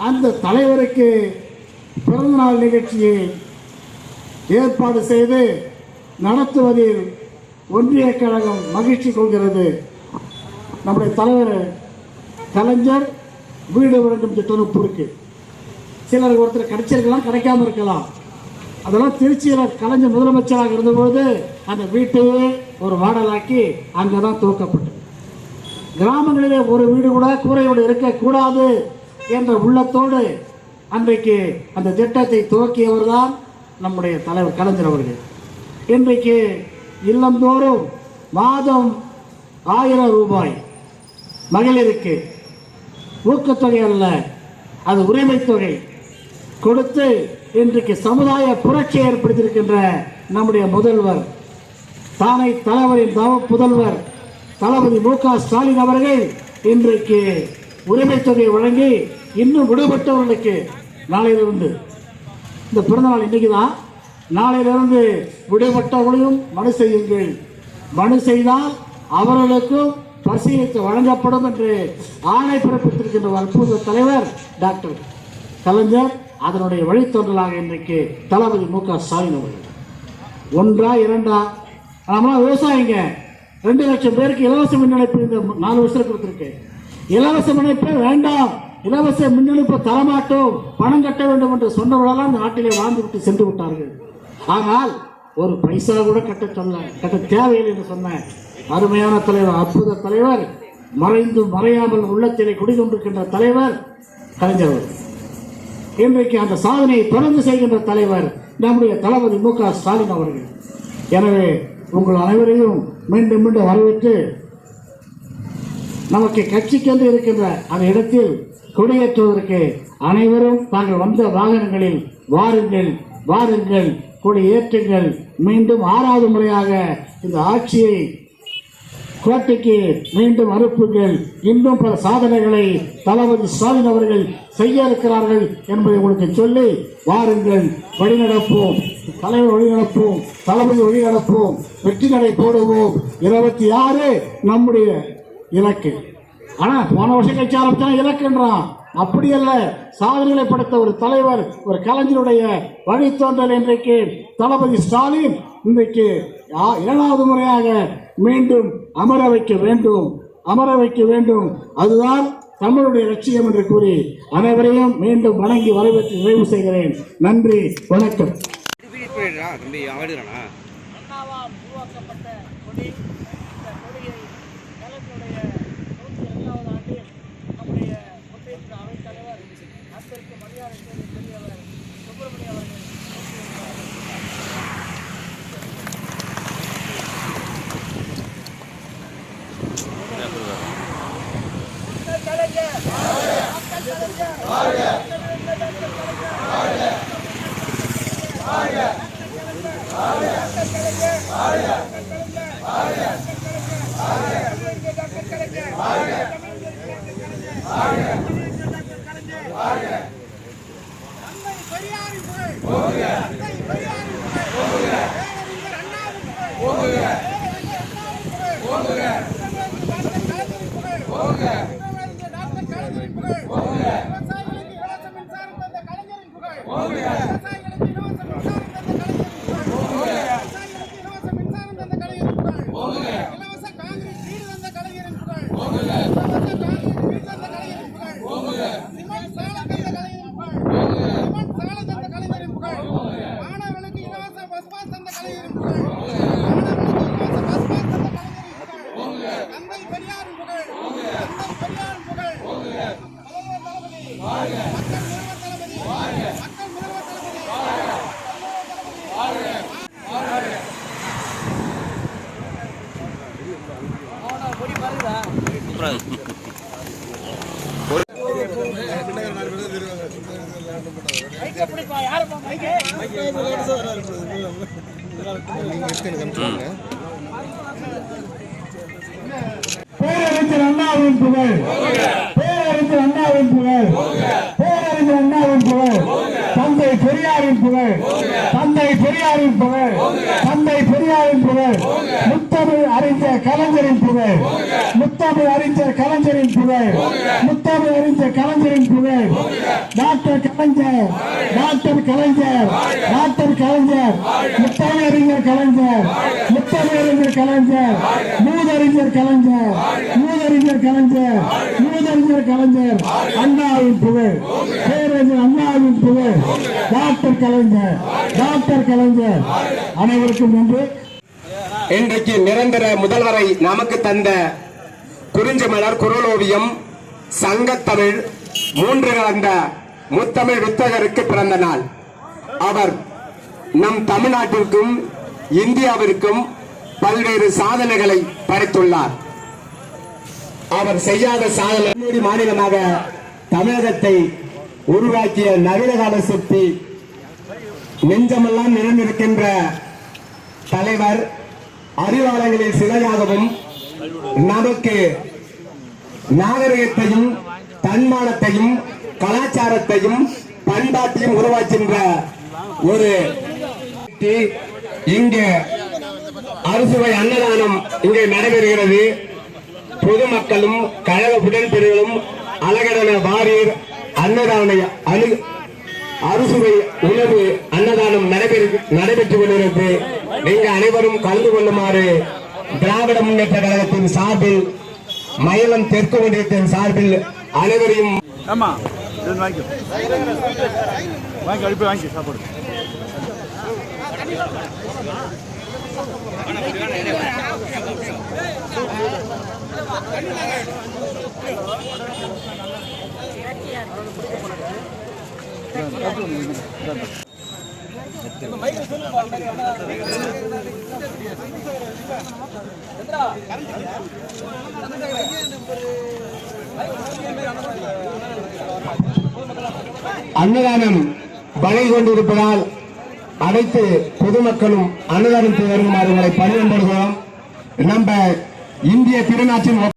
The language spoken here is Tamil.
அந்த தலைவருக்கு பிறந்தநாள் நிகழ்ச்சியை ஏற்பாடு செய்து நடத்துவதில் ஒன்றிய கழகம் மகிழ்ச்சி கொள்கிறது. நம்முடைய தலைவர் கலைஞர் வீடு வழங்கும் திட்டம் இருக்கு. சிலருக்கு ஒருத்தர் கிடைச்சிருக்கலாம், கிடைக்காம இருக்கலாம். அதெல்லாம் திருச்சியில் கலைஞர் முதலமைச்சராக இருந்தபோது அந்த வீட்டையே ஒரு மாடலாக்கி அங்கே தான் துவக்கப்பட்டது. கிராமங்களிலே ஒரு வீடு கூட கூரையோடு இருக்கக்கூடாது என்ற உள்ளத்தோடு அன்றைக்கு அந்த திட்டத்தை துவக்கியவர் தான் நம்முடைய தலைவர் கலைஞர் அவர்கள். இன்றைக்கு இல்லந்தோறும் மாதம் 1000 ரூபாய் மகளிருக்கு ஊக்கத்தொகை அல்ல, அது உரிமை தொகை கொடுத்து இன்றைக்கு சமுதாய புரட்சி ஏற்படுத்தியிருக்கின்ற நம்முடைய முதல்வர், தானை தலைவரின் புதல்வர் தளபதி மு.க. ஸ்டாலின் அவர்கள் இன்றைக்கு உரிமை தொகை வழங்கி இன்னும் விடுபட்டவர்களுக்கு நாளையிலிருந்து, இந்த பிறந்தநாள் இன்னைக்கு தான், நாளையிலிருந்து விடுபட்டவர்களையும் மனு செய்யுங்கள், மனு செய்தால் அவர்களுக்கும் பரிசீலித்து வழங்கப்படும் என்று ஆணை பிறப்பித்திருக்கின்ற அற்புத தலைவர் டாக்டர் கலைஞர். அதனுடைய வழித்தோன்றலாக இன்றைக்கு தளபதி மு.க. ஸ்டாலின் அவர்கள். ஒன்றா இரண்டா, நம்மளாம் விவசாயிங்க 2 லட்சம் பேருக்கு இலவச மின் இணைப்பு இந்த 4 வருஷத்துக்கு கொடுத்துருக்கு. இலவச மின் இணைப்பே வேண்டாம், இலவச மின் இணைப்பு தரமாட்டோம், பணம் கட்ட வேண்டும் என்று சொன்னவர்களெல்லாம் இந்த நாட்டிலே வாழ்ந்து விட்டு சென்று விட்டார்கள். ஆனால் ஒரு பைசா கூட கட்ட தேவையில்லை என்று சொன்ன அருமையான தலைவர், அற்புத தலைவர், மறைந்து மறையாமல் உள்ளத்திலே குடிகொண்டிருக்கின்ற தலைவர் கலைஞர் அவர்கள். இன்றைக்கு அந்த சாதனையை தொடர்ந்து செய்கின்ற தலைவர் நம்முடைய தளபதி மு.க. ஸ்டாலின் அவர்கள். எனவே உங்கள் அனைவரையும் மீண்டும் மீண்டும் வரவேற்று நமக்கு கட்சிக்கென்று இருக்கின்ற அந்த இடத்தில் கொடியேற்றுவதற்கு அனைவரும் தாங்கள் வந்த வாகனங்களில் வாருங்கள் வாருங்கள், கொடியேற்றுங்கள். மீண்டும் 6வது முறையாக இந்த ஆட்சியை கோட்டைக்கு மீண்டும் அனுப்புங்கள். இன்னும் பல சாதனைகளை தளபதி ஸ்டாலின் அவர்கள் செய்ய இருக்கிறார்கள் என்பதை உங்களுக்கு சொல்லி வாருங்கள், வழிநடப்போம், தலைவர் வழிநடப்போம், தளபதி வழிநடப்போம், வெற்றி நடை போடுவோம். 26 நம்முடைய இலக்கு. ஆனால் போன வருஷம் கட்சி ஆரம்பிச்சா இலக்குன்றான். அப்படி அல்ல, சாதனைகளை படைத்த ஒரு தலைவர், ஒரு கலைஞருடைய வழித்தோன்றல் இன்றைக்கு தளபதி ஸ்டாலின் இன்றைக்கு 7வது முறையாக மீண்டும் அமர வைக்க வேண்டும், அமர வைக்க வேண்டும். அதுதான் தமிழுடைய லட்சியம் என்று கூறி அனைவரையும் மீண்டும் வணங்கி வரவேற்று நிறைவு செய்கிறேன். நன்றி, வணக்கம். பேரறிஞர் அண்ணாவின் புகழ், பேரறிஞர் அண்ணாவின் புகழ், பேரறிஞர் அண்ணாவின் புகழ், தந்தை பெரியாரின் புகழ், தந்தை பெரியாரின் புகழ், தந்தை பெரியாரின் புகழ், முத்த முத்தமிழ் அறிஞர் கலைஞரின் புகழ், முத்தமிழ் அறிஞர் கலைஞரின் புகழ், முத்தமிழ் அறிஞர் கலைஞரின் புகழ். டாக்டர் கலைஞர், டாக்டர் கலைஞர், டாக்டர் கலைஞர், முத்தமிழ் அறிஞர் கலைஞர், முத்தமிழ் அறிஞர் கலைஞர், மூதறிஞர் கலைஞர், மூதறிஞர் கலைஞர், மூதறிஞர் கலைஞர். அண்ணாவின் புகழ், பேரறிஞர் அண்ணாவின் புகழ், டாக்டர் கலைஞர், டாக்டர் கலைஞர். அனைவருக்கும் நன்றி. இன்றைக்கு நிரந்தர முதல்வரை நமக்கு தந்த குறிஞ்சி மலர் குரலோவியம் சங்கத்தமிழ் 3 கலந்த முத்தமிழ் வித்தகருக்கு பிறந்த நாள். அவர் நம் தமிழ்நாட்டிற்கும் இந்தியாவிற்கும் பல்வேறு சாதனைகளை படைத்துள்ளார். அவர் செய்யாத சாதனை மாநிலமாக தமிழகத்தை உருவாக்கிய நவீனகால சிற்பி, நெஞ்சமெல்லாம் நிறைந்திருக்கின்ற தலைவர், அறிவாலயங்களில் சிலையாகவும் நமக்கு நாகரிகத்தையும் தன்மானத்தையும் கலாச்சாரத்தையும் பண்பாட்டையும் உருவாக்கின்ற ஒரு இங்கு அறுசுவை அன்னதானம் இங்கே நடைபெறுகிறது. பொதுமக்களும் கழக உடன்பிரிவுகளும் அழகடன வாரியர் அன்னதான அறுசுவை உணவு அன்னதானம் நடைபெற்று கொண்டிருக்கிறது. நீங்கள் அனைவரும் கலந்து கொள்ளுமாறு திராவிட முன்னேற்ற கழகத்தின் சார்பில், மயிலம் தெற்கு ஒன்றியத்தின் சார்பில் அனைவரையும் அன்னதானம் வழங்கி கொண்டிருப்பதால் அனைத்து பொதுமக்களும் அன்னதானத்தை வருமாறு உங்களை பணியன்படுகிறோம். நம்ம இந்திய திருநாட்டின்